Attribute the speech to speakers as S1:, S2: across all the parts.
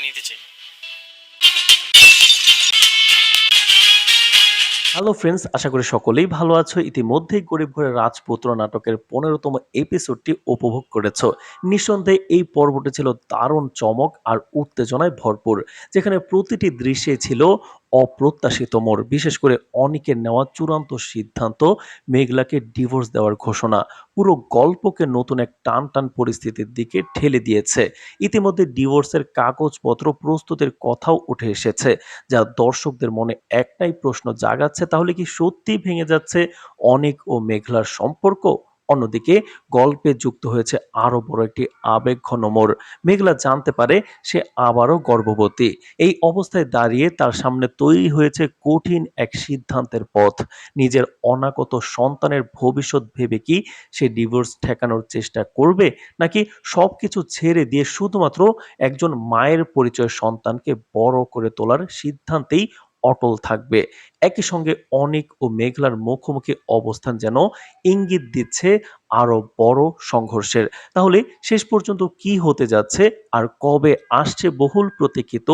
S1: নিতে চাই।
S2: Hello friends, আশা করি সকলেই ভালো আছো। ইতিমধ্যেই গরিব ঘরের রাজপুত্র নাটকের 15তম এপিসোডটি উপভোগ করেছো। নিঃসন্দেহে এই পর্বটি ছিল দারুণ চমক আর উত্তেজনায় ভরপুর, যেখানে প্রতিটি দৃশ্যে ছিল অপ্রত্যাশিত মোড়। বিশেষ করে অনিকের নেওয়া চূড়ান্ত সিদ্ধান্ত, মেঘলাকে ডিভোর্স দেওয়ার ঘোষণা, পুরো গল্পকে নতুন এক টান টান পরিস্থিতির দিকে ঠেলে দিয়েছে। ইতিমধ্যে ডিভোর্সের কাগজপত্র প্রস্তুতের কথাও উঠে এসেছে, যা দর্শকদের মনে একটাই প্রশ্ন জাগাচ্ছে, তাহলে কি সত্যিই ভেঙে যাচ্ছে অনিক ও মেঘলার সম্পর্ক? অন্যদিকে গল্পে যুক্ত হয়েছে আরো বড় একটি আবেগঘন মোড়। মেঘলা জানতে পারে সে আবারও গর্ভবতী। এই অবস্থায় দাঁড়িয়ে তার সামনে তৈরি হয়েছে কঠিন এক সিদ্ধান্তের পথ। নিজের অনাগত সন্তানের ভবিষ্যৎ ভেবে কি সে ডিভোর্স ঠেকানোর চেষ্টা করবে, নাকি সবকিছু ছেড়ে দিয়ে শুধুমাত্র একজন মায়ের পরিচয় সন্তানকে বড় করে তোলার সিদ্ধান্তেই অটল থাকবে? একই সঙ্গে অনিক ও মেঘলার মুখোমুখি অবস্থান যেন ইঙ্গিত দিচ্ছে আরো বড় সংঘর্ষের। তাহলে শেষ পর্যন্ত কি হতে যাচ্ছে, আর কবে আসছে বহুল প্রতীক্ষিত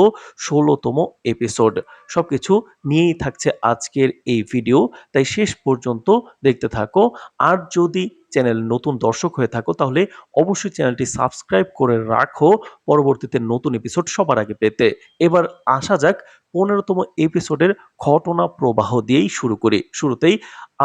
S2: 16তম এপিসোড? সবকিছু নিয়েই থাকছে আজকের এই ভিডিও, তাই শেষ পর্যন্ত দেখতে থাকো। আর যদি চ্যানেল নতুন দর্শক হয়ে থাকো, তাহলে অবশ্যই চ্যানেলটি সাবস্ক্রাইব করে রাখো পরবর্তীতে নতুন এপিসোড সবার আগে পেতে। এবার আসা যাক 15তম এপিসোডের ঘটনা প্রবাহ দিয়েই শুরু করি। শুরুতেই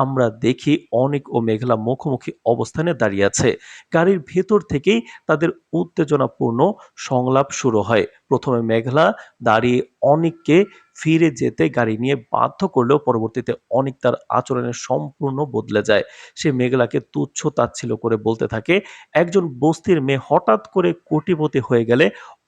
S2: আমরা দেখি অনিক ও মেঘলা মুখোমুখি অবস্থানে দাঁড়িয়ে আছে। গাড়ির ভেতর থেকেই তাদের উত্তেজনাপূর্ণ সংলাপ শুরু হয়। প্রথমে মেঘলা দাঁড়িয়ে অনিককে ফিরে যেতে গাড়ি নিয়ে বাধ্য করলেও পরবর্তীতে অনিক তার আচরণে সম্পূর্ণ বদলে যায়। সে মেঘলাকে তুচ্ছ তাচ্ছিল্য করে বলতে থাকে, একজন বস্তির মেয়ে হঠাৎ করে কোটিপতি হয়ে গেলে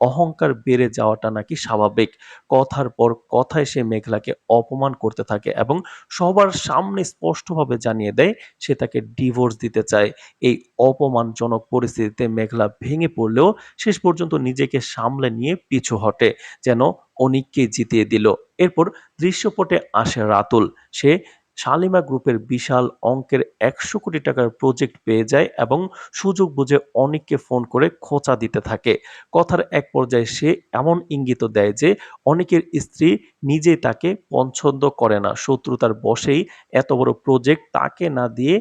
S2: অহংকার বেড়ে যাওয়াটা নাকি স্বাভাবিক। কথার পর কথায় সে মেঘলাকে অপমান করতে থাকে এবং সবার সামনে স্পষ্টভাবে জানিয়ে দেয় সে তাকে ডিভোর্স দিতে চায়। এই অপমানজনক পরিস্থিতিতে মেঘলা ভেঙে পড়লেও শেষ পর্যন্ত নিজেকে সামলে নিয়ে পিছু হটে, যেন অনিককে জিতিয়ে দিল। এরপর দৃশ্যপটে আসে রাতুল। সে শালিমা গ্রুপের বিশাল অঙ্কের 100 কোটি টাকার প্রজেক্ট পেয়ে যায় এবং সুযোগ বুঝে অনিককে ফোন করে খোঁচা দিতে থাকে। কথার এক পর্যায়ে সে এমন ইঙ্গিত দেয় যে অনিকের স্ত্রী নিজেই তাকে পছন্দ করে না, শত্রুতার বশেই এত বড় প্রজেক্ট তাকে না দিয়ে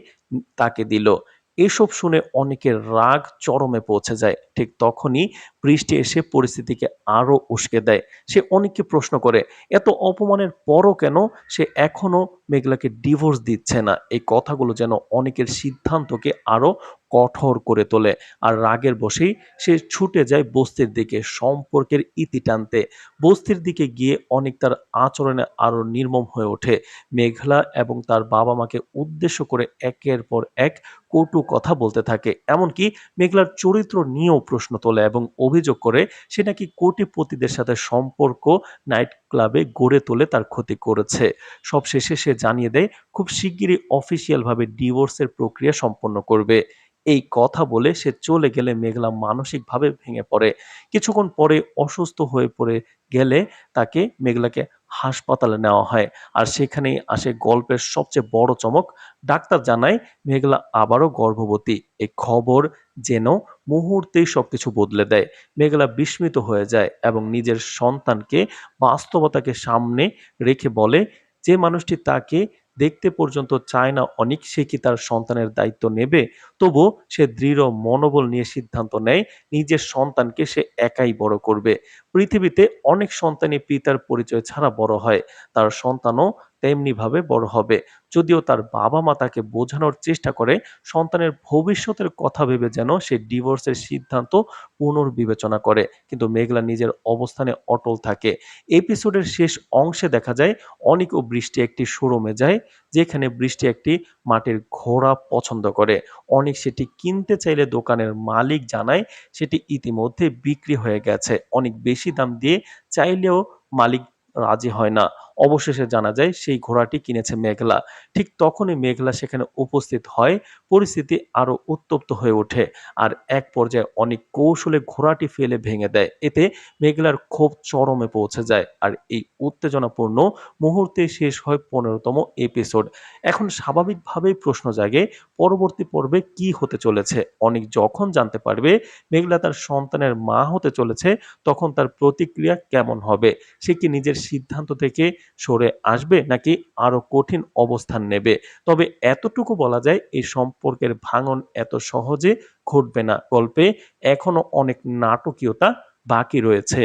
S2: তাকে দিল। এসব শুনে অনেকের রাগ চরমে পৌঁছে যায়। ঠিক তখনই বৃষ্টি এসে পরিস্থিতিকে আরো উস্কে দেয়। সে অনেককে প্রশ্ন করে, এত অপমানের পরও কেন সে এখনো মেঘলাকে ডিভোর্স দিচ্ছে না? এই কথাগুলো যেন অনেকের সিদ্ধান্তকে আরো কঠোর করে তোলে। আর রাগের বশেই সে ছুটে যায় বস্তির দিকে সম্পর্কের ইতি টানতে। বস্তির দিকে গিয়ে অনেক তার আচরণে আরো নির্মম হয়ে ওঠে। মেঘলা এবং তার বাবা মাকে উদ্দেশ্য করে একের পর এক কটু কথা বলতে থাকে। এমনকি মেঘলার চরিত্র নিয়েও প্রশ্ন তোলে এবং অভিযোগ করে সে নাকি কোটিপতিদের সাথে সম্পর্ক নাইট ক্লাবে গড়ে তোলে তার ক্ষতি করেছে। সবশেষে সে জানিয়ে দেয় খুব শিগগিরই অফিসিয়াল ভাবে ডিভোর্সের প্রক্রিয়া সম্পন্ন করবে। এই কথা বলে সে চলে গেলে মেঘলা মানসিকভাবে ভেঙে পড়ে। কিছুক্ষণ পরে অসুস্থ হয়ে পড়ে গেলে তাকে মেঘলাকে হাসপাতালে নেওয়া হয়। আর সেখানেই আসে গল্পের সবচেয়ে বড় চমক। ডাক্তার জানায় মেঘলা আবারও গর্ভবতী। এই খবর যেন মুহূর্তেই সবকিছু বদলে দেয়। মেঘলা বিস্মিত হয়ে যায় এবং নিজের সন্তানকে বাস্তবতাকে সামনে রেখে বলে, যে মানুষটি তাকে দেখতে পর্যন্ত চায় না অনিক, সে কি তার সন্তানের দায়িত্ব নেবে? তবুও সে দৃঢ় মনোবল নিয়ে সিদ্ধান্ত নেয় নিজের সন্তানকে সে একাই বড় করবে। পৃথিবীতে অনেক সন্তানই পিতার পরিচয় ছাড়া বড় হয়, তার সন্তানও তেমনিভাবে বড় হবে। যদিও তার বাবা মা তাকে বোঝানোর চেষ্টা করে সন্তানের ভবিষ্যতের কথা ভেবে যেন সে ডিভোর্সের সিদ্ধান্ত পুনর্বিবেচনা করে, কিন্তু মেঘলা নিজের অবস্থানে অটল থাকে। এপিসোডের শেষ অংশে দেখা যায় অনিক ও বৃষ্টি একটি শোরুমে যায়, যেখানে বৃষ্টি একটি মাটির ঘোড়া পছন্দ করে। অনিক সেটি কিনতে চাইলে দোকানের মালিক জানায় সেটি ইতিমধ্যে বিক্রি হয়ে গেছে। অনেক বেশি দাম দিয়ে চাইলেও মালিক রাজি হয় না। অবশেষে জানা যায় সেই ঘোড়াটি কিনেছে মেঘলা। ঠিক তখনই মেঘলা সেখানে উপস্থিত হয়। পরিস্থিতি আরো উত্তপ্ত হয়ে ওঠে। আর এক পর্যায়ে অনেক কৌশলে ঘোড়াটি ফেলে ভেঙে দেয়। এতে মেঘলার ক্ষোভ চরমে পৌঁছে যায়। আর এই উত্তেজনাপূর্ণ মুহূর্তে শেষ হয় ১৫তম এপিসোড। এখন স্বাভাবিকভাবেই প্রশ্ন জাগে, পরবর্তী পর্বে কি হতে চলেছে? অনিক যখন জানতে পারবে মেঘলা তার সন্তানের মা হতে চলেছে, তখন তার প্রতিক্রিয়া কেমন হবে? সে কি নিজের সিদ্ধান্ত থেকে সরে আসবে নাকি আরো কঠিন অবস্থান নেবে? তবে এতটুকু বলা যায় এই সম্পর্কের ভাঙন এত সহজে ঘটবে না। গল্পে এখনো অনেক নাটকীয়তা বাকি রয়েছে।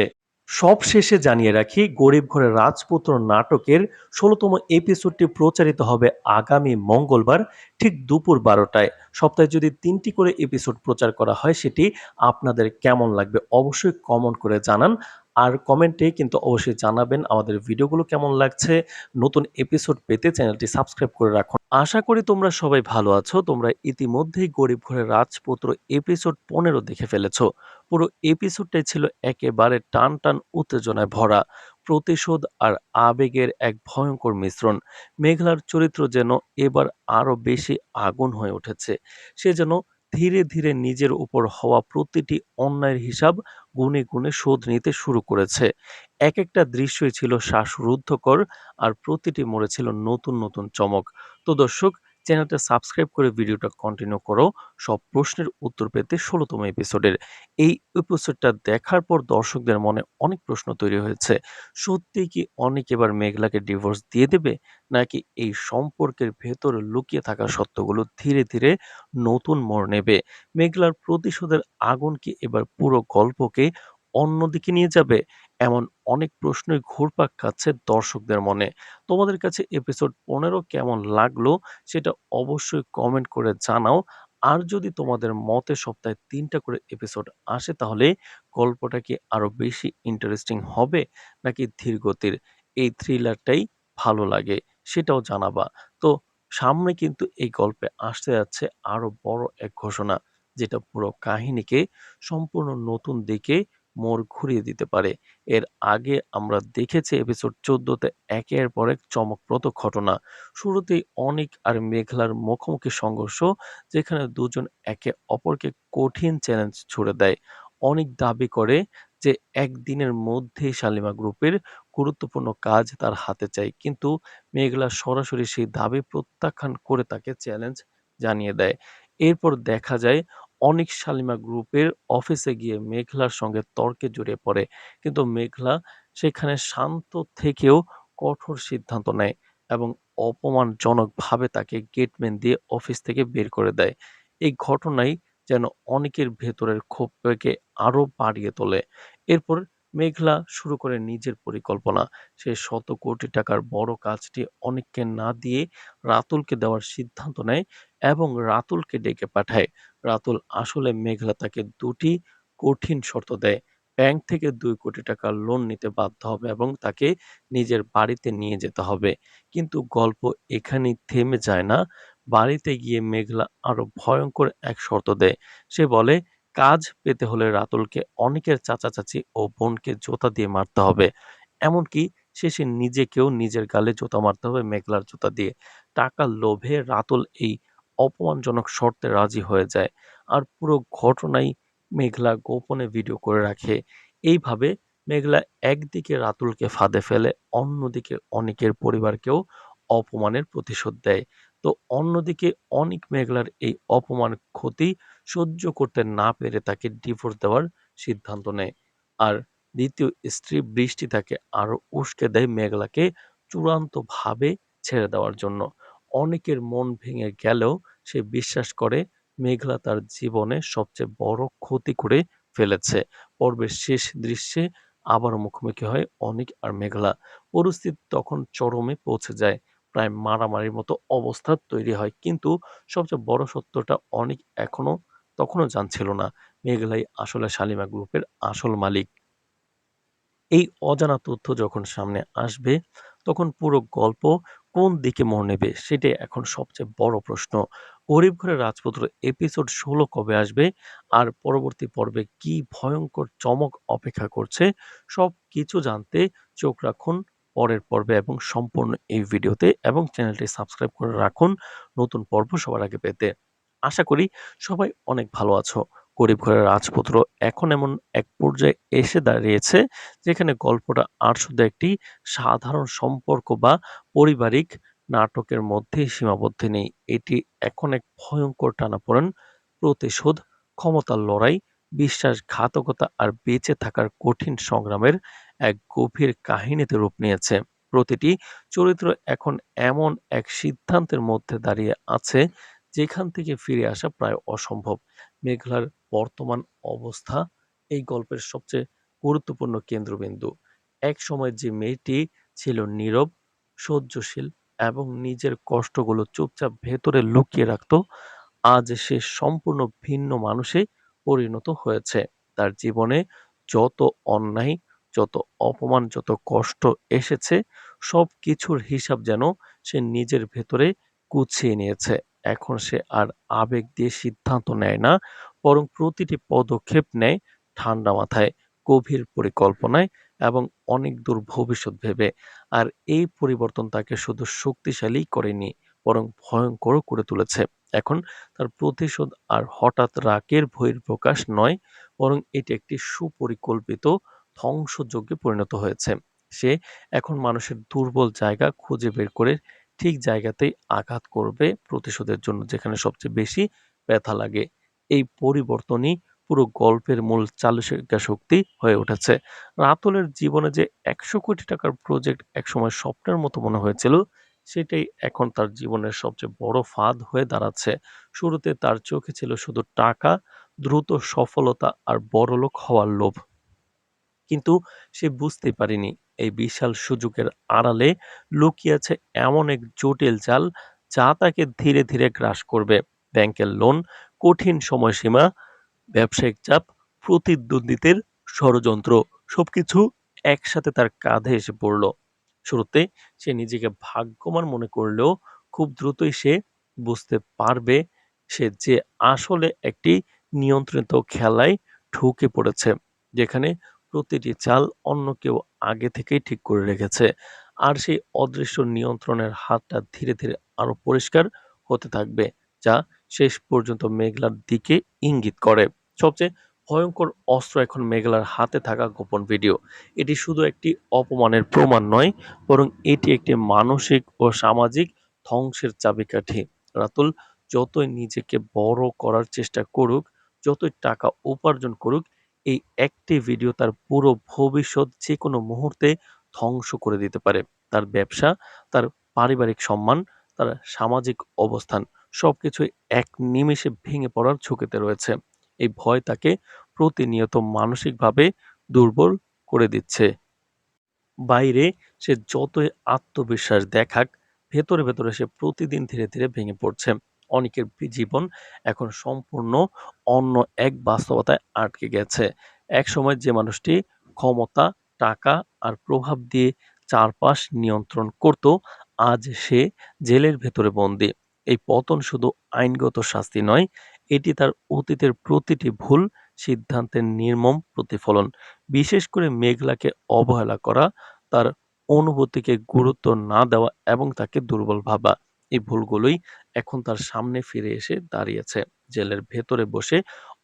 S2: সবশেষে জানিয়ে রাখি, গরিব ঘরের রাজপুত্র নাটকের ১৬তম এপিসোডটি প্রচারিত হবে আগামী মঙ্গলবার ঠিক দুপুর ১২টায়। সপ্তাহে যদি ৩টি করে এপিসোড প্রচার করা হয় সেটি আপনাদের কেমন লাগবে অবশ্যই কমেন্ট করে জানান। আর কমেন্টে কিন্তু অবশ্যই জানাবেন আমাদের ভিডিওগুলো কেমন লাগছে। নতুন এপিসোড পেতে চ্যানেলটি সাবস্ক্রাইব করে রাখুন। আশা করি তোমরা সবাই ভালো আছো। তোমরা ইতিমধ্যেই গরিব ঘরের রাজপুত্র এপিসোড ১৫ দেখে ফেলেছো। পুরো এপিসোডটাই ছিল একেবারে টান টান উত্তেজনায় ভরা। প্রতিশোধ আর আবেগের এক ভয়ঙ্কর মিশ্রণ। মেঘলার চরিত্র যেন এবার আরো বেশি আগুন হয়ে উঠেছে। সে যেন ধীরে ধীরে নিজের উপর হওয়া প্রতিটি অন্যায়ের হিসাব গুনে গুনে শোধ নিতে শুরু করেছে। এক একটা দৃশ্যই ছিল শ্বাসরুদ্ধকর, আর প্রতিটি মোড়ে ছিল নতুন নতুন চমক। তো দর্শক, চ্যানেলটা সাবস্ক্রাইব করে ভিডিওটা কন্টিনিউ করো সব প্রশ্নের উত্তর পেতে ১৬তম এপিসোডের। এই এপিসোডটা দেখার পর দর্শকদের মনে অনেক প্রশ্ন তৈরি হয়েছে। সত্যিই কি অনিক এবার মেঘলাকে ডিভোর্স দিয়ে দেবে? নাকি এই সম্পর্কের ভেতরে লুকিয়ে থাকা সত্যগুলো ধীরে ধীরে নতুন মোড় নেবে? মেঘলার প্রতিশোধের আগুন কি এবার পুরো গল্পকে অন্যদিকে নিয়ে যাবে? এমন অনেক প্রশ্নই ঘুরপাক খাচ্ছে দর্শকদের মনে। তোমাদের কাছে এপিসোড ১৫ কেমন লাগলো সেটা অবশ্যই কমেন্ট করে জানাও। আর যদি তোমাদের মতে সপ্তাহে ৩টা করে এপিসোড আসে তাহলে গল্পটা কি আরো বেশি ইন্টারেস্টিং হবে নাকি ধীরগতির? এই থ্রিলারটাই ভালো লাগে সেটাও জানাবা। তো সামনে কিন্তু এই গল্পে আসতে যাচ্ছে আরো বড় এক ঘোষণা, যেটা পুরো কাহিনীকে সম্পূর্ণ নতুন দিকে মোড় ঘুরিয়ে দিতে পারে। এর আগে আমরা দেখেছি এপিসোড ১৪তে একের পর এক চমকপ্রদ ঘটনা। শুরুতেই অনিক আর মেঘলার মুখোমুখি সংঘর্ষ, যেখানে দুজন একে অপরকে কঠিন চ্যালেঞ্জ ছুড়ে দেয়। অনিক দাবি করে যে একদিনের মধ্যেই শালিমা গ্রুপের গুরুত্বপূর্ণ কাজ তার হাতে চাই, কিন্তু মেঘলা সরাসরি সেই দাবি প্রত্যাখ্যান করে তাকে চ্যালেঞ্জ জানিয়ে দেয়। এরপর দেখা যায় অনিক শালিমা গ্রুপের অফিসে গিয়ে মেঘলার সঙ্গে তর্কে জড়িয়ে পড়ে, কিন্তু মেঘলা সেখানে শান্ত থেকেও কঠোর সিদ্ধান্ত নেয় এবং অপমানজনকভাবে তাকে গেটম্যান দিয়ে অফিস থেকে বের করে দেয়। এই ঘটনাই যেন অনেকের ভেতরের ক্ষোভকে আরো বাড়িয়ে তোলে। এরপর মেঘলা শুরু করে নিজের পরিকল্পনা। সে শত কোটি টাকার বড় কাজটি অনেককে না দিয়ে রাতুলকে দেওয়ার সিদ্ধান্ত নেয় এবং রাতুলকে ডেকে পাঠায়। রাতুল আসলে মেঘলা তাকে দুটি কঠিন শর্ত দেয়। ব্যাংক থেকে ২ কোটি টাকা লোন নিতে বাধ্য হবে এবং তাকে নিজের বাড়িতে নিয়ে যেতে হবে। কিন্তু গল্প এখানেই থেমে যায় না। বাড়িতে গিয়ে মেঘলা আরো ভয়ঙ্কর এক শর্ত দেয়। সে বলে কাজ পেতে হলে রাতুলকে অনেকের চাচা-চাচী ও বোনকে জুতা দিয়ে মারতে হবে। এমনকি শেষে নিজেকেও নিজের গালে জুতা মারতে হবে মেঘলার জুতা দিয়ে। টাকার লোভে রাতুল এই অপমানজনক শর্তে রাজি হয়ে যায়। আর পুরো ঘটনাই মেঘলা গোপনে ভিডিও করে রাখে। এইভাবে মেঘলা একদিকে রাতুলকে ফাঁদে ফেলে, অন্যদিকে অনিকের পরিবারকেও অপমানের প্রতিশোধ দেয়। তো অন্যদিকে অনিক মেঘলার এই অপমান ক্ষতি সহ্য করতে না পেরে তাকে ডিভোর্স দেওয়ার সিদ্ধান্ত নেয়। আর দ্বিতীয় স্ত্রী বৃষ্টি তাকে আরো উস্কে দেয় মেঘলাকে চূড়ান্তভাবে ছেড়ে দেওয়ার জন্য। অনেকের মন ভেঙে গেলেও সে বিশ্বাস করে মেঘলা তার জীবনে সবচেয়ে বড় ক্ষতি করে ফেলেছে। পর্বের শেষ দৃশ্যে আবার মুখোমুখি হয় অনিক আর মেঘলা। পরিস্থিতি তখন চরমে পৌঁছে যায়। প্রায় মারামারির মতো অবস্থা তৈরি হয়। কিন্তু সবচেয়ে বড় সত্যটা অনিক তখনও জানছিল না। মেঘলাই আসলে শালিমা গ্রুপের আসল মালিক। এই অজানা তথ্য যখন সামনে আসবে, তখন পুরো গল্প কোন দিকে মোড় নেবে সেটাই এখন সবচেয়ে বড় প্রশ্ন। গরিব ঘরের রাজপুত্র এপিসোড ১৬ কবে আসবে? আর পরবর্তী পর্বে কি ভয়ঙ্কর চমক অপেক্ষা করছে? সবকিছু জানতে চোখ রাখুন পরের পর্বে এবং সম্পূর্ণ এই ভিডিওতে এবং চ্যানেলটি সাবস্ক্রাইব করে রাখুন নতুন পর্ব সবার আগে পেতে। আশা করি সবাই অনেক ভালো আছো। গরিব ঘরের রাজপুত্র এখন এমন এক পর্যায়ে এসে দাঁড়িয়েছে যেখানে গল্পটা আর শুধু একটি সাধারণ সম্পর্ক বা পারিবারিক নাটকের মধ্যেই সীমাবদ্ধ নেই। এটি এখন এক ভয়ংকর টানাপোড়েন, প্রতিশোধ, ক্ষমতার লড়াই, বিশ্বাসঘাতকতা আর বেঁচে থাকার কঠিন সংগ্রামের এক গভীর কাহিনীতে রূপ নিয়েছে। প্রতিটি চরিত্র এখন এমন এক সিদ্ধান্তের মধ্যে দাঁড়িয়ে আছে যেখান থেকে ফিরে আসা প্রায় অসম্ভব। মেঘলার বর্তমান অবস্থা এই গল্পের সবচেয়ে গুরুত্বপূর্ণ কেন্দ্রবিন্দু। একসময় যে মেয়েটি ছিল নীরব, সহ্যশীল এবং নিজের কষ্টগুলো চুপচাপ ভেতরে লুকিয়ে রাখত, আজ সে সম্পূর্ণ ভিন্ন মানুষে পরিণত হয়েছে। তার জীবনে যত অন্যায়, যত অপমান, যত কষ্ট এসেছে, সবকিছুর হিসাব যেন সে নিজের ভেতরে গুছিয়ে নিয়েছে। এখন সে আর আবেগ দিয়ে সিদ্ধান্ত নেয় না, বরং প্রতিটি পদক্ষেপ নেয় ঠান্ডা মাথায়, গভীর পরিকল্পনায় এবং অনেক দূর ভবিষ্যৎ ভেবে। আর এই পরিবর্তন তাকে শুধু শক্তিশালী করেনি, বরং ভয়ংকরও করে তুলেছে। এখন তার প্রতিশোধ আর হঠাৎ রাগের বহিঃপ্রকাশ নয়, বরং এটি একটি সুপরিকল্পিত ধ্বংসযজ্ঞে পরিণত হয়েছে। সে এখন মানুষের দুর্বল জায়গা খুঁজে বের করে ঠিক জায়গাতেই আঘাত করবে প্রতিশোধের জন্য, যেখানে সবচেয়ে বেশি ব্যথা লাগে। এই পরিবর্তনই পুরো গল্পের মূল চালিকা শক্তি হয়ে উঠেছে। রাতুলের জীবনে যে ১০০ কোটি টাকার প্রজেক্ট একসময় স্বপ্নের মতো মনে হয়েছিল, সেটাই এখন তার জীবনের সবচেয়ে বড় ফাঁদ হয়ে দাঁড়াচ্ছে। শুরুতে তার চোখে ছিল শুধু টাকা, দ্রুত সফলতা আর বড়লোক হওয়ার লোভ। কিন্তু সে বুঝতেই পারেনি এই বিশাল সুযোগের আড়ালে লুকিয়ে আছে এমন এক জটিল চাল যা তাকে ধীরে ধীরে গ্রাস করবে। ব্যাংকের লোন, কঠিন সময়সীমা, ব্যবসায়িক চাপ, প্রতিদ্বন্দ্বিতার ষড়যন্ত্র, সবকিছু একসাথে তার কাঁধে এসে পড়ল। শুরুতে সে নিজেকে ভাগ্যবান মনে করলেও খুব দ্রুতই সে বুঝতে পারবে সে যে আসলে একটি নিয়ন্ত্রিত খেলায় ঢুকে পড়েছে, যেখানে প্রতিটি চাল অন্য কেউ আগে থেকেই ঠিক করে রেখেছে। আর সেই অদৃশ্য নিয়ন্ত্রণের হাতটা ধীরে ধীরে আরো পরিষ্কার হতে থাকবে, যা শেষ পর্যন্ত মেঘলার দিকে ইঙ্গিত করে। সবচেয়ে ভয়ঙ্কর অস্ত্র এখন মেঘলার হাতে থাকা গোপন ভিডিও। এটি শুধু একটি অপমানের প্রমাণ নয়, বরং এটি একটি মানসিক ও সামাজিক ধ্বংসের চাবিকাঠি। রাতুল যতই নিজেকে বড় করার চেষ্টা করুক, যতই টাকা উপার্জন করুক, এই একটি ভিডিও তার পুরো ভবিষ্যৎ যেকোনো মুহূর্তে ধ্বংস করে দিতে পারে। তার ব্যবসা, তার পারিবারিক সম্মান, তার সামাজিক অবস্থান, সবকিছুই এক নিমেষে ভেঙে পড়ার ঝুঁকিতে রয়েছে। এই ভয় তাকে প্রতিনিয়ত মানসিকভাবে দুর্বল করে দিচ্ছে। বাইরে সে যতই আত্মবিশ্বাস দেখাক, ভেতরে ভেতরে সে প্রতিদিন ধীরে ধীরে ভেঙে পড়ছে। অনেকের জীবন এখন সম্পূর্ণ অন্য এক বাস্তবতায় আটকে গেছে। একসময় যে মানুষটি ক্ষমতা, টাকা আর প্রভাব দিয়ে চারপাশ নিয়ন্ত্রণ করত, আজ সে জেলের ভেতরে বন্দী। এই পতন শুধু আইনগত শাস্তি নয়, এটি তার অতীতের প্রতিটি ভুল সিদ্ধান্তের নির্মম প্রতিফলন। বিশেষ করে মেঘলাকে অবহেলা করা, তার অনুভূতিকে গুরুত্ব না দেওয়া এবং তাকে দুর্বল ভাবা, এই ভুলগুলোই এখন তার সামনে ফিরে এসে দাঁড়িয়েছে। জেলের ভেতরে বসে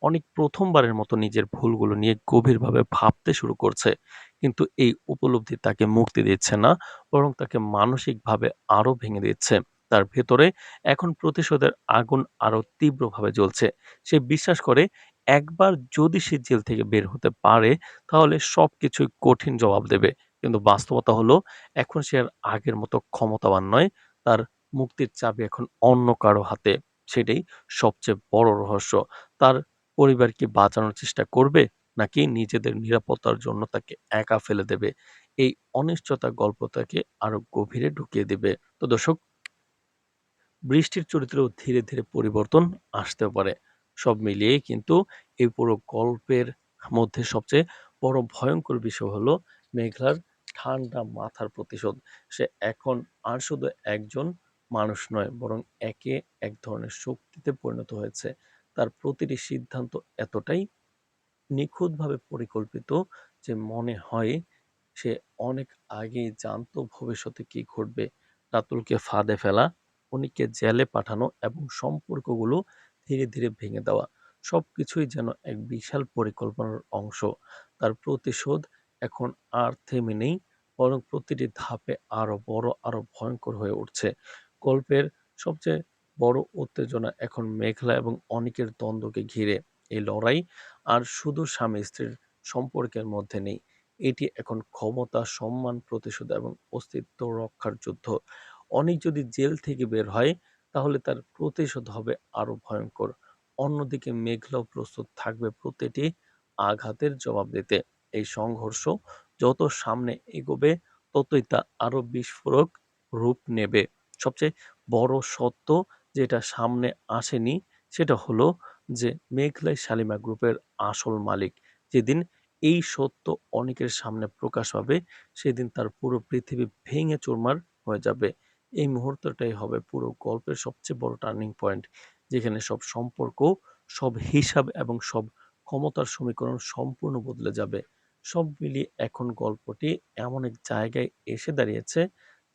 S2: অনেক প্রথমবারের মতো নিজের ভুলগুলো নিয়ে গভীরভাবে ভাবতে শুরু করছে। কিন্তু এই উপলব্ধি তাকে মুক্তি দিচ্ছে না, বরং তাকে মানসিকভাবে আরো ভেঙে দিচ্ছে। তার ভেতরে এখন প্রতিশোধের আগুন আরো তীব্রভাবে জ্বলছে। সে বিশ্বাস করে একবার যদি সে জেল থেকে বের হতে পারে, তাহলে সবকিছুই কঠিন জবাব দেবে। কিন্তু বাস্তবতা হলো এখন সে আর আগের মতো ক্ষমতাবান নয়। তার মুক্তির চাবি এখন অন্য কারো হাতে। সেটাই সবচেয়ে বড় রহস্য। তার পরিবার কি বাঁচানোর চেষ্টা করবে? নাকি নিজেদের নিরাপত্তার জন্য তাকে একা ফেলে দেবে? এই অনিশ্চয়তা গল্প তাকে আরো গভীরে ঢুকিয়ে দিবে। তো দর্শক, বৃষ্টির চরিত্রেও ধীরে ধীরে পরিবর্তন আসতেও পারে। সব মিলিয়ে কিন্তু এই পুরো গল্পের মধ্যে সবচেয়ে বড় ভয়ঙ্কর বিষয় হলো মেঘলার ঠান্ডা মাথার প্রতিশোধ। সে এখন আর শুধু একজন মানুষ নয়, বরং একে এক ধরনের শক্তিতে পরিণত হয়েছে। তার প্রতিটি সিদ্ধান্ত এতটাই নিখুঁতভাবে পরিকল্পিত যে মনে হয় সে অনেক আগেই জানতো ভবিষ্যতে কি ঘটবে। রাতুলকে ফাঁদে ফেলা, অনিককে জেলে পাঠানো এবং সম্পর্কগুলো ধীরে ধীরে ভেঙে দেওয়া সবকিছুই যেন এক বিশাল পরিকল্পনার অংশ। তার প্রতিশোধ এখন আর থেমে নেই, বরং প্রতিটি ধাপে আরো বড়, আরো ভয়ঙ্কর হয়ে উঠছে। গল্পের সবচেয়ে বড় উত্তেজনা এখন মেঘলা এবং অনিকের দ্বন্দ্বকে ঘিরে। এই লড়াই আর শুধু স্বামী স্ত্রীর সম্পর্কের মধ্যে নেই, এটি এখন ক্ষমতা, সম্মান, প্রতিশোধ এবং অস্তিত্ব রক্ষার যুদ্ধ। অনিক যদি জেল থেকে বের হয়, তাহলে তার প্রতিশোধ হবে আরো ভয়ঙ্কর। অন্যদিকে মেঘলাও প্রস্তুত থাকবে প্রতিটি আঘাতের জবাব দিতে। এই সংঘর্ষ যত সামনে এগোবে, ততই তা আরো বিস্ফোরক রূপ নেবে। সবচেয়ে বড় সত্য যেটা সামনে আসেনি, সেটা হলো যে মেঘলাই শালিমা গ্রুপের আসল মালিক। যেদিন এই সত্য অনেকের সামনে প্রকাশ পাবে, সেদিন তার পুরো পৃথিবী ভেঙে চুরমার হয়ে যাবে। এই মুহূর্তটাই হবে পুরো গল্পের সবচেয়ে বড় টার্নিং পয়েন্ট, যেখানে সব সম্পর্ক, সব হিসাব এবং সব ক্ষমতার সমীকরণ সম্পূর্ণ বদলে যাবে। সব মিলিয়ে এখন গল্পটি এমন এক জায়গায় এসে দাঁড়িয়েছে,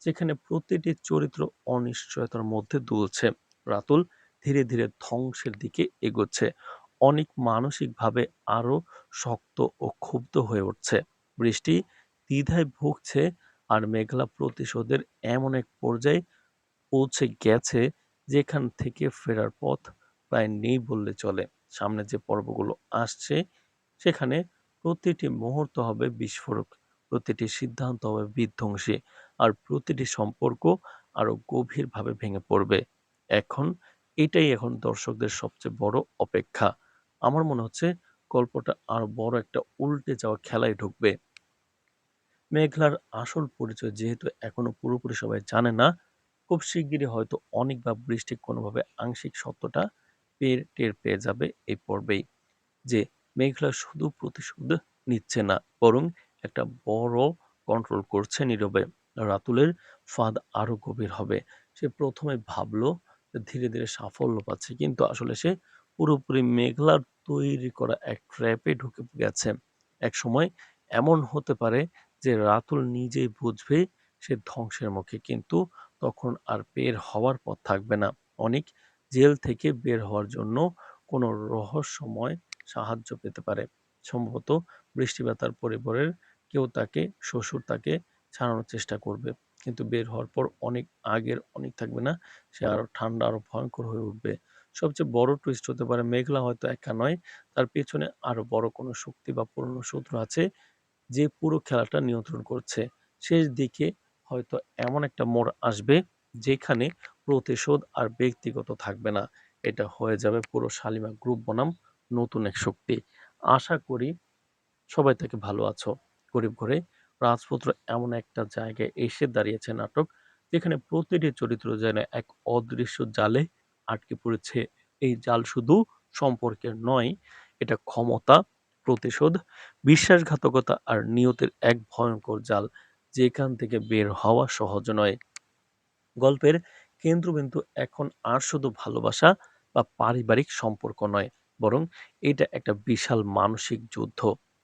S2: যেখানে প্রতিটি চরিত্র অনিশ্চয়তার মধ্যে দুলছে। রাতুল ধীরে ধীরে ধ্বংসের দিকে এগোচ্ছে, অনেক মানসিকভাবে আরো শক্ত ও ক্ষুব্ধ হয়ে উঠছে। বৃষ্টি দ্বিধায় ভুগছে, আর মেঘলা প্রতিশোধের এমন এক পর্যায়ে পৌঁছে গেছে, যেখান থেকে ফেরার পথ প্রায় নেই বললে চলে। সামনে যে পর্বগুলো আসছে, সেখানে প্রতিটি মুহূর্ত হবে বিস্ফোরক, প্রতিটি সিদ্ধান্ত হবে বিধ্বংসী, আর প্রতিটি সম্পর্ক আরো গভীরভাবে ভেঙে পড়বে। এখন এখন দর্শকদের সবচেয়ে বড় অপেক্ষা। আমার মনে হচ্ছে গল্পটা আর বড় একটা উল্টে যাওয়া খেলায় ঢুকবে। মেঘলার আসল পরিচয় যেহেতু এখনো পুরোপুরি সবাই জানে না, খুব শিগগিরই হয়তো অনেক বা বৃষ্টি কোনোভাবে আংশিক সত্যটা টের পেয়ে যাবে এই পর্বেই, যে মেঘলা শুধু প্রতিশোধ নিচ্ছে না, বরং একটা বড় কন্ট্রোল করছে নীরবে। রাতুলের ফাঁদ আরো গভীর হবে। সে প্রথমে ভাবলো যে ধীরে ধীরে সাফল্য পাচ্ছে, কিন্তু আসলে সে পুরোপুরি মেঘলার তৈরি করা এক ট্র্যাপে ঢুকে গেছে। এক সময় এমন হতে পারে যে রাতুল নিজেই বুঝবে সে ধ্বংসের মুখে, কিন্তু তখন আর বের হওয়ার পথ থাকবে না। অনেক জেল থেকে বের হওয়ার জন্য কোনো রহস্যময় সাহায্য পেতে পারে। সম্ভবত বৃষ্টি বা তার পরিবারের কেউ তাকে, শ্বশুর তাকে ছাড়ানোর চেষ্টা করবে। কিন্তু বের হওয়ার পর অনেক আগের অনেক থাকবে না, সে আরো ঠান্ডা, আরো ভয়ঙ্কর হয়ে উঠবে। সবচেয়ে বড় টুইস্ট হতে পারে মেঘলা হয়তো একা নয়, তার পেছনে আরো বড় কোনো শক্তি বা পুরনো শত্রু আছে, যে পুরো খেলাটা নিয়ন্ত্রণ করছে। শেষ দিকে হয়তো এমন একটা মোড় আসবে, যেখানে প্রতিশোধ আর ব্যক্তিগত থাকবে না। এটা হয়ে যাবে পুরো শালিমা গ্রুপ বনাম নতুন এক শক্তি। আশা করি সবাই থেকে ভালো আছো। গরিব ঘরে রাজপুত্র এমন একটা জায়গায় এসে দাঁড়িয়েছে নাটক, যেখানে প্রতিটি চরিত্র যেন এক অদৃশ্য জালে আটকে পড়েছে। এই জাল শুধু সম্পর্কের নয়, এটা ক্ষমতা, প্রতিশোধ, বিশ্বাসঘাতকতা আর নিয়তির এক ভয়ঙ্কর জাল, যেখান থেকে বের হওয়া সহজ নয়। গল্পের কেন্দ্রবিন্দু এখন আর শুধু ভালোবাসা বা পারিবারিক সম্পর্ক নয়, বরং এটা একটা বিশাল মানসিক যুদ্ধ।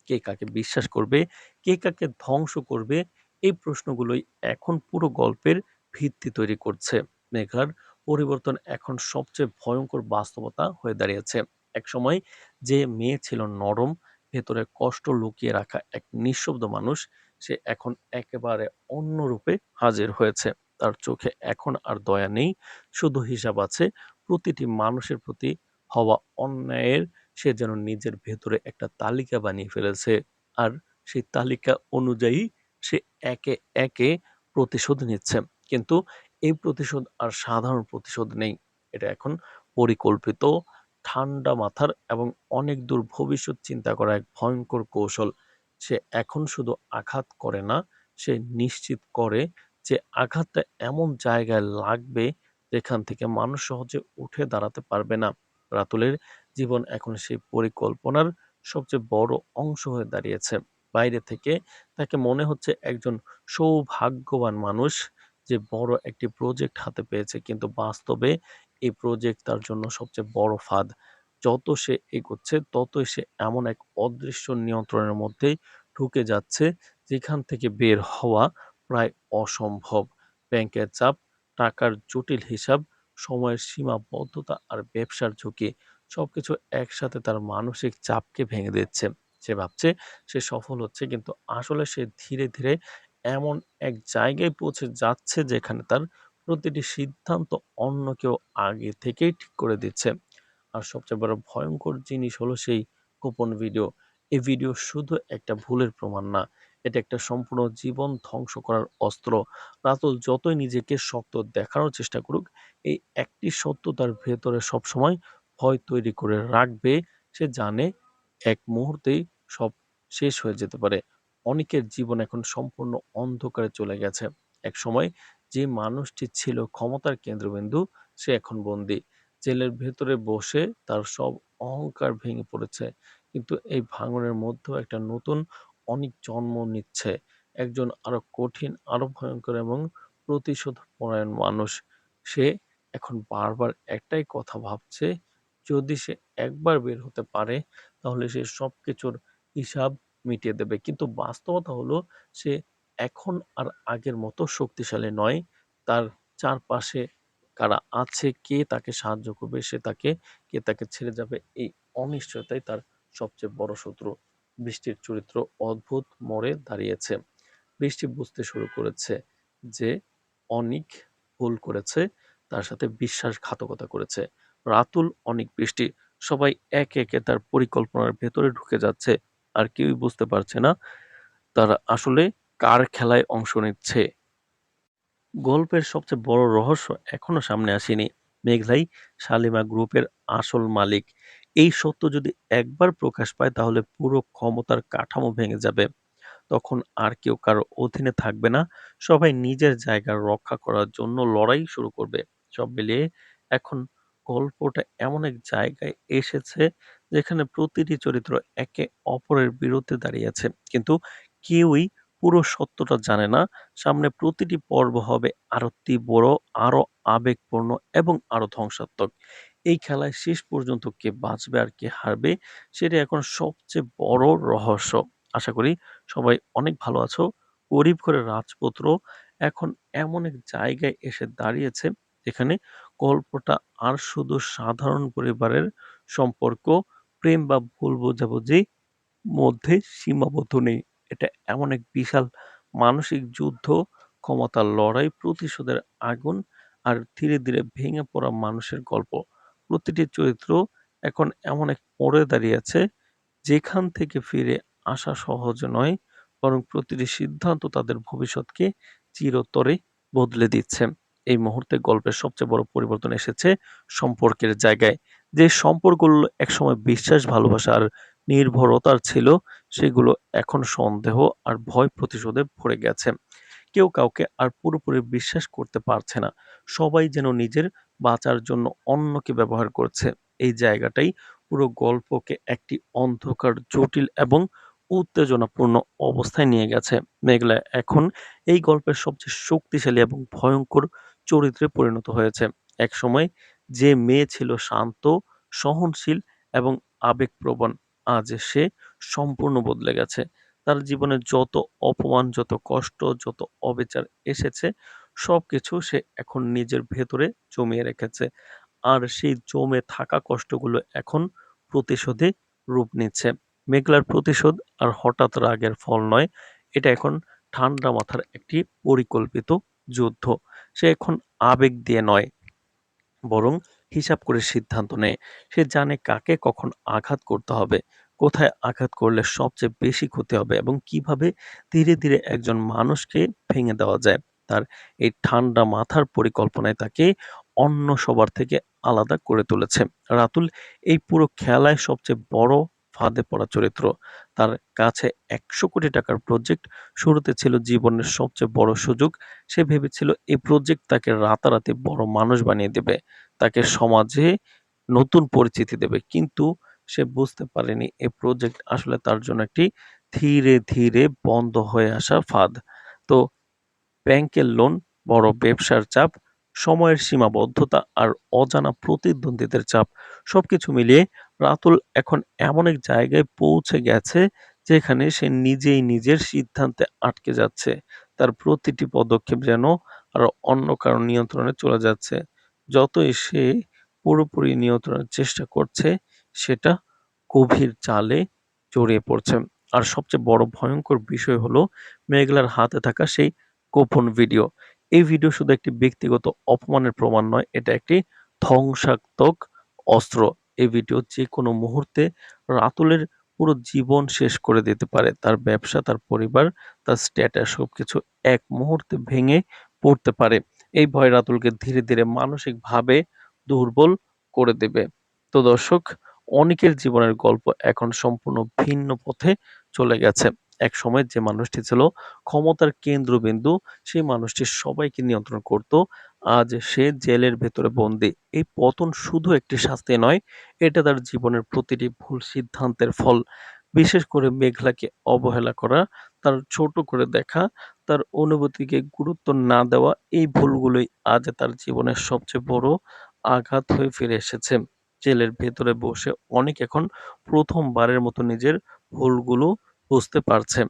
S2: কে কাকে বিশ্বাস করবে, কে কাকে ধ্বংস করবে, এই প্রশ্নগুলোই এখন পুরো গল্পের ভিত্তি তৈরি করছে। মেঘলার পরিবর্তন এখন সবচেয়ে ভয়ঙ্কর বাস্তবতা হয়ে দাঁড়িয়েছে। একসময় যে মেয়ে ছিল নরম, ভেতরে কষ্ট লুকিয়ে রাখা এক নিঃশব্দ মানুষ, সে এখন একেবারে অন্য রূপে হাজির হয়েছে। তার চোখে এখন আর দয়া নেই, শুধু হিসাব আছে। প্রতিটি মানুষের প্রতি হওয়া অন্যায়ের সে যেন নিজের ভেতরে একটা তালিকা বানিয়ে ফেলেছে। আর সেই তালিকা অনুযায়ী সে একে একে প্রতিশোধ নিচ্ছে। কিন্তু এই প্রতিশোধ আর সাধারণ প্রতিশোধ নেই। এটা এখন পরিকল্পিত, ঠান্ডা মাথার এবং অনেক দূর ভবিষ্যৎ চিন্তা করা এক ভয়ঙ্কর কৌশল। সে এখন শুধু আঘাত করে না, সে নিশ্চিত করে যে আঘাতটা এমন জায়গায় লাগবে, যেখান থেকে মানুষ সহজে উঠে দাঁড়াতে পারবে না। রাতুলের জীবন এখন সেই পরিকল্পনার সবচেয়ে বড় অংশ হয়ে দাঁড়িয়েছে। বাইরে থেকে তাকে মনে হচ্ছে একজন সৌভাগ্যবান মানুষ, যে বড় একটি প্রজেক্ট হাতে পেয়েছে, কিন্তু বাস্তবে এই প্রজেক্ট তার জন্য সবচেয়ে বড় ফাঁদ। যত সে এগোচ্ছে, ততই সে এমন এক অদৃশ্য নিয়ন্ত্রণের মধ্যেই ঢুকে যাচ্ছে, যেখান থেকে বের হওয়া প্রায় অসম্ভব। ব্যাংকের চাপ, টাকার জটিল হিসাব, সময়ের সীমাবদ্ধতা আর ব্যবসার ঝুঁকি সবকিছু একসাথে তার মানসিক চাপকে ভেঙে দিচ্ছে। সে ভাবছে সে সফল হচ্ছে, কিন্তু আসলে সে ধীরে ধীরে এমন এক জায়গায় পৌঁছে যাচ্ছে যেখানে তার প্রতিটি সিদ্ধান্ত অন্য কেউ আগে থেকেই ঠিক করে দিচ্ছে। আর সবচেয়ে বড় ভয়ঙ্কর জিনিস হলো সেই গোপন ভিডিও। এই ভিডিও শুধু একটা ভুলের প্রমাণ না, এটা একটা সম্পূর্ণ জীবন ধ্বংস করার অস্ত্র। রাতুল যতই নিজেকে শক্ত দেখানোর চেষ্টা করুক, এই একটি সত্য তার ভেতরে সবসময় ভয় তৈরি করে রাখবে। সে জানে এক মুহূর্তেই সব শেষ হয়ে যেতে পারে। অনেকের জীবন এখন সম্পূর্ণ অন্ধকারে চলে গেছে। একসময় যে মানুষটি ছিল ক্ষমতার কেন্দ্রবিন্দু, সে এখন বন্দী। জেলের ভেতরে বসে তার সব অহংকার ভেঙে পড়েছে। কিন্তু এই ভাঙনের মধ্যেও একটা নতুন অনেক জন্ম নিচ্ছে। একজন আরো কঠিন, আরো ভয়ঙ্কর এবং প্রতিশোধ পরায়ণ মানুষ। সে এখন বারবার একটাই কথা ভাবছে, যদি সে একবার বের হতে পারে তাহলে সে সবকিছুর হিসাব মিটিয়ে দেবে। কিন্তু বাস্তবতা হলো সে এখন আর আগের মতো শক্তিশালী নয়। তার চারপাশে কারা আছে, কে তাকে সাহায্য করবে, কে তাকে ছেড়ে যাবে, এই অনিশ্চয়তাই তার সবচেয়ে বড় শত্রু। বৃষ্টির চরিত্র অদ্ভুত মোড়ে দাঁড়িয়েছে। বৃষ্টি বুঝতে শুরু করেছে যে অনিক ভুল করেছে, তার সাথে বিশ্বাসঘাতকতা করেছে। রাতুল, অনিক, বৃষ্টি সবাই একে একে তার পরিকল্পনার ভেতরে ঢুকে যাচ্ছে। আর কেউই বুঝতে পারছে না তারা আসলে কার খেলায় অংশ নিচ্ছে। গল্পের সবচেয়ে বড় রহস্য এখনো সামনে আসেনি। মেঘলাই শালিমা গ্রুপের আসল মালিক। এই সত্য যদি একবার প্রকাশ পায় তাহলে পুরো ক্ষমতার কাঠামো ভেঙে যাবে। তখন আর কেউ কারো অধীনে থাকবে না। সবাই নিজের জায়গা রক্ষা করার জন্য লড়াই শুরু করবে। সব মিলিয়ে এখন গল্পটা এমন এক জায়গায় এসেছে যেখানে প্রতিটি চরিত্র একে অপরের বিরুদ্ধে দাঁড়িয়ে আছে। কিন্তু কেউই পুরো সত্যটা জানে না। সামনে প্রতিটি পর্ব হবে আরো তীব্র, আরো আবেগপূর্ণ এবং আরো ধ্বংসাত্মক। এই খেলায় শেষ পর্যন্ত কে বাঁচবে আর কে হারবে, সেটা এখন সবচেয়ে বড় রহস্য। আশা করি সবাই অনেক ভালো আছো। গরিব ঘরের রাজপুত্র এখন এমন এক জায়গায় এসে দাঁড়িয়েছে যেখানে গল্পটা আর শুধু সাধারণ পরিবারের সম্পর্ক, প্রেম বা ভুল বোঝাবুঝি মধ্যে সীমাবদ্ধ নেই। এটা এমন এক বিশাল মানসিক যুদ্ধ, ক্ষমতার লড়াই, প্রতিশোধের আগুন আর ধীরে ধীরে ভেঙে পড়া মানুষের গল্প। প্রতিটি চরিত্র এখন এমন এক মোড়ে দাঁড়িয়ে আছে যেখান থেকে ফিরে আসা সহজ নয়, বরং প্রতিটি সিদ্ধান্ত তাদের ভবিষ্যৎকে চিরতরে বদলে দিচ্ছে। এই মুহূর্তে গল্পের সবচেয়ে বড় পরিবর্তন এসেছে সম্পর্কের জায়গায়। যে সম্পর্কগুলো একসময় বিশ্বাস, ভালোবাসা আর নির্ভরতার ছিল, সেগুলো এখন সন্দেহ আর ভয় প্রতিশোধে ভরে গেছে। কেউ কাউকে আর পুরোপুরি বিশ্বাস করতে পারছে না। সবাই যেন নিজের বাঁচার জন্য অন্যকে ব্যবহার করছে। এই জায়গাটাই পুরো গল্পকে একটি অন্ধকার, জটিল এবং উত্তেজনাপূর্ণ অবস্থায় নিয়ে গেছে। মেঘলা এখন এই গল্পের সবচেয়ে শক্তিশালী এবং ভয়ঙ্কর চরিত্রে পরিণত হয়েছে। একসময় যে মেয়ে ছিল শান্ত, সহনশীল এবং আবেগপ্রবণ, আজ সে সম্পূর্ণ বদলে গেছে। তার জীবনে যত অপমান, যত কষ্ট, যত অবিচার এসেছে, সবকিছু সে এখন নিজের ভেতরে জমিয়ে রেখেছে। আর সেই জমে থাকা কষ্টগুলো এখন প্রতিশোধে রূপ নিচ্ছে। মেঘলার প্রতিশোধ আর হঠাৎ রাগের ফল নয়, এটা এখন ঠান্ডা মাথার একটি পরিকল্পিত যুদ্ধ। সে এখন আবেগ দিয়ে নয়, বরং হিসাব করে সিদ্ধান্ত নেয়। সে জানে কাকে কখন আঘাত করতে হবে, কোথায় আঘাত করলে সবচেয়ে বেশি ক্ষতি হবে এবং কিভাবে ধীরে ধীরে একজন মানুষকে ভেঙে দেওয়া যায়। তার এই ঠান্ডা মাথার পরিকল্পনায় তাকে অন্য সবার থেকে আলাদা করে তুলেছে। রাতুল এই পুরো খেলায় সবচেয়ে বড় ফাঁদে পড়া চরিত্র। তার কাছে ১০০ কোটি টাকার প্রজেক্ট শুরুতে ছিল জীবনের সবচেয়ে বড় সুযোগ। সে ভেবেছিল এই প্রজেক্ট তাকে রাতারাতি বড় মানুষ বানিয়ে দেবে, তাকে সমাজে নতুন পরিচিতি দেবে। কিন্তু সে বুঝতে পারেনি এই প্রজেক্ট আসলে তার জন্য একটি ধীরে ধীরে বন্ধ হয়ে আসা ফাঁদ। তো ব্যাংকের লোন, বড় ব্যবসার চাপ, সময়ের সীমাবদ্ধতা আর অজানা প্রতিদ্বন্দ্বীদের চাপ, সবকিছু মিলিয়ে রাতুল এখন এমন এক জায়গায় পৌঁছে গেছে যেখানে সে নিজেই নিজের সিদ্ধান্তে আটকে যাচ্ছে। তার প্রতিটি পদক্ষেপ যেন আরো অন্য কারো নিয়ন্ত্রণে চলে যাচ্ছে। যতই সে পুরোপুরি নিয়ন্ত্রণের চেষ্টা করছে, সেটা গভীর জালে জড়িয়ে পড়ছে। আর সবচেয়ে বড় ভয়ংকর বিষয় হলো মেঘলার হাতে থাকা সেই গোপন ভিডিও। এই ভিডিও শুধু একটি ব্যক্তিগত অপমানের প্রমাণ নয়, এটা একটি ধ্বংসাত্মক অস্ত্র। এই ভিডিও যেকোনো মুহূর্তে রাতুলের পুরো জীবন শেষ করে দিতে পারে। তার ব্যবসা, তার পরিবার, তার স্ট্যাটাস সবকিছু এক মুহূর্তে ভেঙে পড়তে পারে। এই ভয় রাতুলকে ধীরে, ধীরে মানসিকভাবে দুর্বল করে দেবে। তো দর্শক, অনেকের জীবনের গল্প এখন সম্পূর্ণ ভিন্ন পথে চলে গেছে। একসময় যে মানুষটি ছিল ক্ষমতার কেন্দ্রবিন্দু, সেই মানুষটি সবাইকে নিয়ন্ত্রণ করত। আজ সে জেলের ভেতরে বন্দী। এই পতন শুধু একটি শাস্তি নয়, এটা তার জীবনের প্রতিটি ভুল সিদ্ধান্তের ফল। বিশেষ করে মেঘলাকে অবহেলা করা, তার ছোট করে দেখা, তার অনুভূতিকে গুরুত্ব না দেওয়া, এই ভুলগুলোই আজ তার জীবনের সবচেয়ে বড় আঘাত হয়ে ফিরে এসেছে। জেলের ভেতরে বসে অনেক এখন প্রথমবারের মতো নিজের ভুলগুলো বুঝতে পারছে।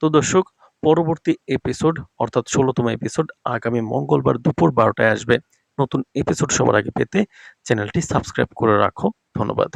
S2: তো দর্শক, পরবর্তী এপিসোড অর্থাৎ ১৬তম এপিসোড আগামী মঙ্গলবার দুপুর ১২টায় আসবে। নতুন এপিসোড সবার আগে পেতে চ্যানেলটি সাবস্ক্রাইব করে রাখো। ধন্যবাদ।